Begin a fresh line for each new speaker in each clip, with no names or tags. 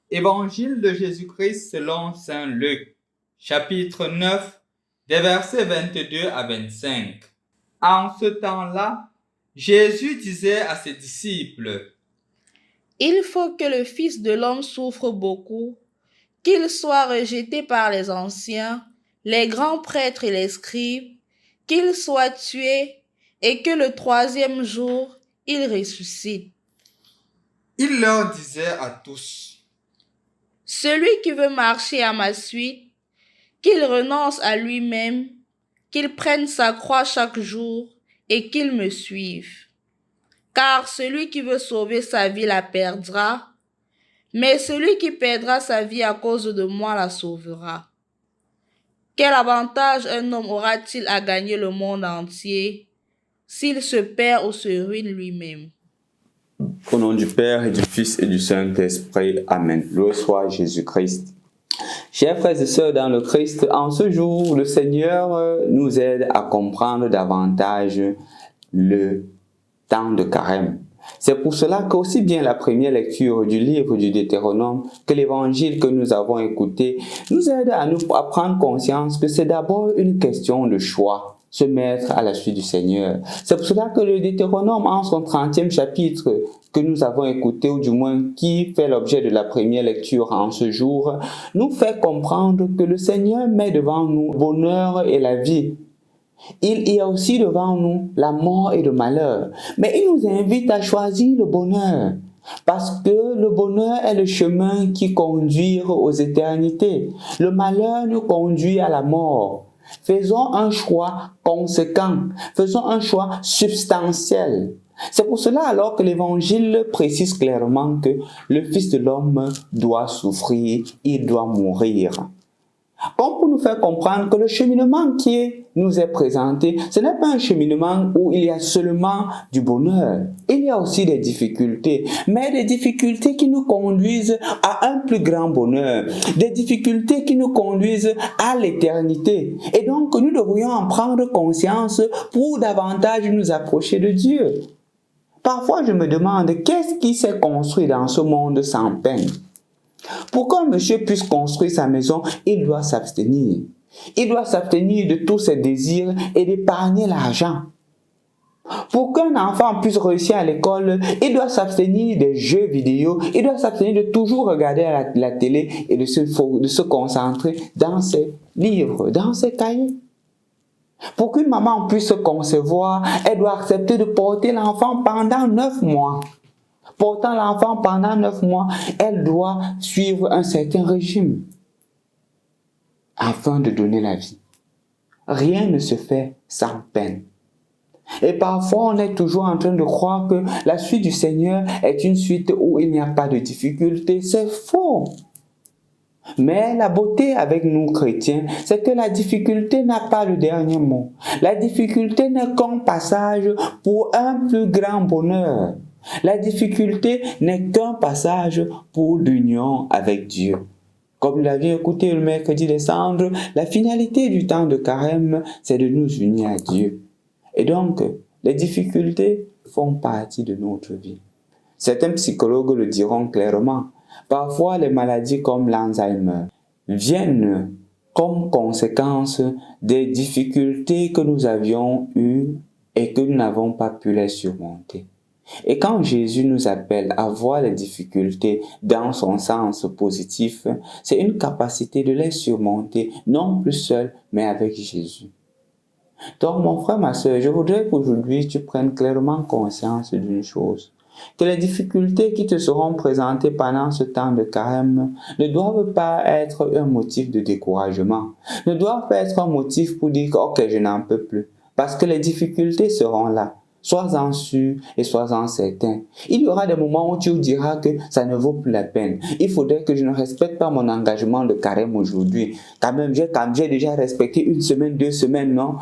Évangile de Jésus-Christ selon saint Luc, chapitre 9, des versets 22 à 25. En ce temps-là, Jésus disait à ses disciples:
Il faut que le Fils de l'homme souffre beaucoup, qu'il soit rejeté par les anciens, les grands prêtres et les scribes, qu'il soit tué et que le troisième jour, il ressuscite.
Il leur disait à tous:
Celui qui veut marcher à ma suite, qu'il renonce à lui-même, qu'il prenne sa croix chaque jour et qu'il me suive. Car celui qui veut sauver sa vie la perdra, mais celui qui perdra sa vie à cause de moi la sauvera. Quel avantage un homme aura-t-il à gagner le monde entier s'il se perd ou se ruine lui-même?
Au nom du Père et du Fils et du Saint-Esprit. Amen. Loué soit Jésus-Christ. Chers frères et sœurs dans le Christ, en ce jour, le Seigneur nous aide à comprendre davantage le temps de carême. C'est pour cela qu'aussi bien la première lecture du livre du Deutéronome que l'évangile que nous avons écouté nous aide à prendre conscience que c'est d'abord une question de choix. Se mettre à la suite du Seigneur. C'est pour cela que le Deutéronome, en son 30e chapitre que nous avons écouté, ou du moins qui fait l'objet de la première lecture en ce jour, nous fait comprendre que le Seigneur met devant nous le bonheur et la vie. Il y a aussi devant nous la mort et le malheur. Mais il nous invite à choisir le bonheur. Parce que le bonheur est le chemin qui conduit aux éternités. Le malheur nous conduit à la mort. Faisons un choix conséquent, faisons un choix substantiel. C'est pour cela alors que l'Évangile précise clairement que le Fils de l'homme doit souffrir, il doit mourir. Comme pour nous faire comprendre que le cheminement qui nous est présenté, ce n'est pas un cheminement où il y a seulement du bonheur. Il y a aussi des difficultés, mais des difficultés qui nous conduisent à un plus grand bonheur, des difficultés qui nous conduisent à l'éternité. Et donc, nous devrions en prendre conscience pour davantage nous approcher de Dieu. Parfois, je me demande, qu'est-ce qui s'est construit dans ce monde sans peine? Pour qu'un monsieur puisse construire sa maison, il doit s'abstenir. Il doit s'abstenir de tous ses désirs et d'épargner l'argent. Pour qu'un enfant puisse réussir à l'école, il doit s'abstenir des jeux vidéo, il doit s'abstenir de toujours regarder la télé et de se concentrer dans ses livres, dans ses cahiers. Pour qu'une maman puisse se concevoir, elle doit accepter de porter l'enfant pendant 9 mois. Portant l'enfant pendant 9 mois, elle doit suivre un certain régime afin de donner la vie. Rien ne se fait sans peine. Et parfois, on est toujours en train de croire que la suite du Seigneur est une suite où il n'y a pas de difficulté. C'est faux. Mais la beauté avec nous chrétiens, c'est que la difficulté n'a pas le dernier mot. La difficulté n'est qu'un passage pour un plus grand bonheur. La difficulté n'est qu'un passage pour l'union avec Dieu. Comme nous l'avions écouté le mercredi décembre, la finalité du temps de carême, c'est de nous unir à Dieu. Et donc, les difficultés font partie de notre vie. Certains psychologues le diront clairement. Parfois, les maladies comme l'Alzheimer viennent comme conséquence des difficultés que nous avions eues et que nous n'avons pas pu les surmonter. Et quand Jésus nous appelle à voir les difficultés dans son sens positif, c'est une capacité de les surmonter, non plus seul, mais avec Jésus. Donc, mon frère, ma soeur, je voudrais qu'aujourd'hui tu prennes clairement conscience d'une chose. Que les difficultés qui te seront présentées pendant ce temps de carême ne doivent pas être un motif de découragement, ne doivent pas être un motif pour dire que ok, je n'en peux plus, parce que les difficultés seront là. Sois-en sûr et sois-en certain. Il y aura des moments où tu diras que ça ne vaut plus la peine. Il faudrait que je ne respecte pas mon engagement de carême aujourd'hui. Quand même, j'ai déjà respecté 1 semaine, 2 semaines, non?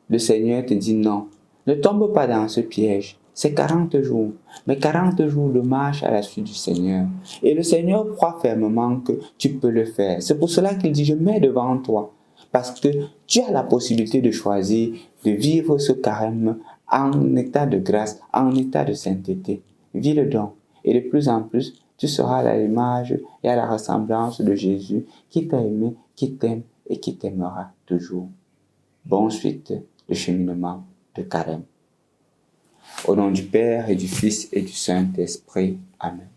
Le Seigneur te dit non. Ne tombe pas dans ce piège. C'est 40 jours, mais 40 jours de marche à la suite du Seigneur. Et le Seigneur croit fermement que tu peux le faire. C'est pour cela qu'il dit, je mets devant toi. Parce que tu as la possibilité de choisir de vivre ce carême en état de grâce, en état de sainteté. Vis-le donc. Et de plus en plus, tu seras à l'image et à la ressemblance de Jésus qui t'a aimé, qui t'aime et qui t'aimera toujours. Bonne suite de cheminement de Carême. Au nom du Père et du Fils et du Saint-Esprit. Amen.